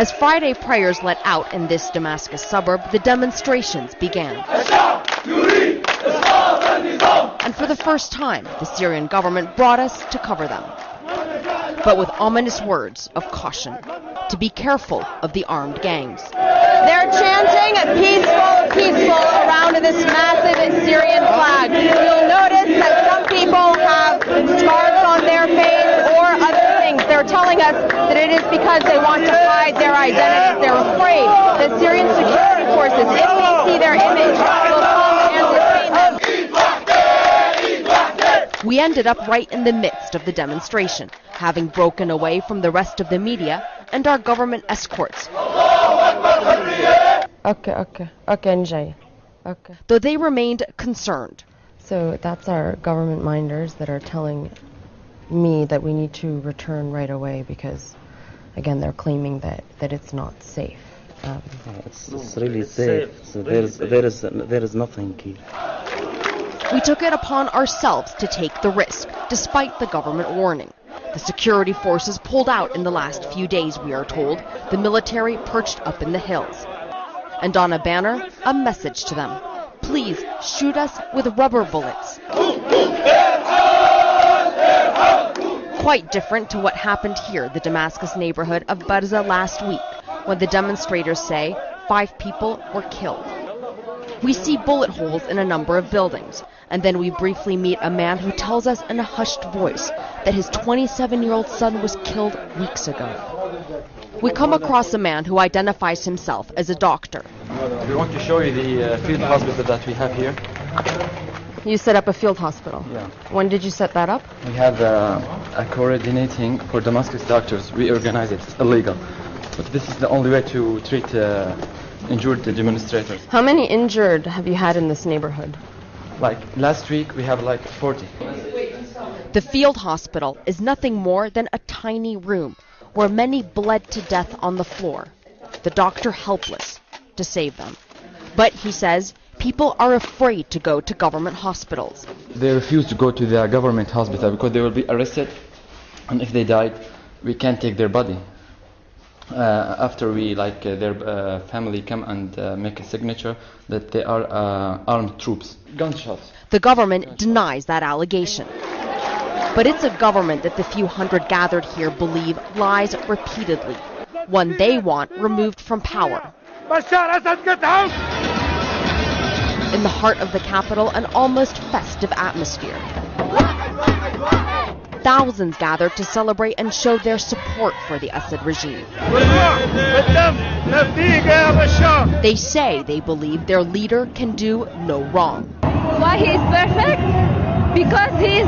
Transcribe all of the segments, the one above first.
As Friday prayers let out in this Damascus suburb, the demonstrations began. And for the first time, the Syrian government brought us to cover them, but with ominous words of caution, to be careful of the armed gangs. They're chanting peaceful around this massive Syrian flag. You'll notice that some people have scarves on their face or other things. They're telling us that it is because they want to hide their identity. They're afraid that Syrian security forces, if they see their image, will come and detain them. We ended up right in the midst of the demonstration, having broken away from the rest of the media and our government escorts. Okay. Though they remained concerned. So that's our government minders that are telling me that we need to return right away because, again, they're claiming that it's not safe. It's really safe. So there is nothing here. We took it upon ourselves to take the risk, despite the government warning. The security forces pulled out in the last few days, we are told, the military perched up in the hills. And on a banner, a message to them. Please shoot us with rubber bullets. Quite different to what happened here, the Damascus neighborhood of Barza last week, when the demonstrators say 5 people were killed. We see bullet holes in a number of buildings, and then we briefly meet a man who tells us in a hushed voice that his 27-year-old son was killed weeks ago. We come across a man who identifies himself as a doctor. We want to show you the field hospital that we have here. You set up a field hospital? Yeah. When did you set that up? We have a coordinating for Damascus doctors. We organize it. It's illegal. But this is the only way to treat injured demonstrators. How many injured have you had in this neighborhood? Like last week we have like 40. The field hospital is nothing more than a tiny room where many bled to death on the floor, the doctor helpless to save them. But he says people are afraid to go to government hospitals. They refuse to go to the government hospital because they will be arrested, and if they died, we can't take their body. After we, their family come and make a signature that they are armed troops. Gunshots. The government denies that allegation. But it's a government that the few hundred gathered here believe lies repeatedly. One they want removed from power. In the heart of the capital, an almost festive atmosphere. Thousands gathered to celebrate and show their support for the Assad regime. They say they believe their leader can do no wrong. Why he is perfect? Because he is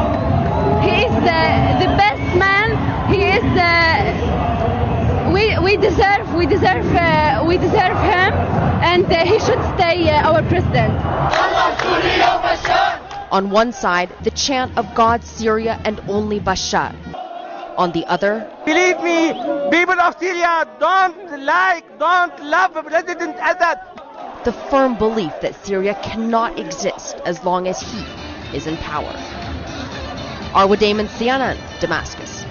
the best man. He is we deserve him, and he should stay our president. On one side, the chant of God, Syria, and only Bashar. On the other, believe me, people of Syria don't love President Assad. The firm belief that Syria cannot exist as long as he is in power. Wibin, CNN, Damascus.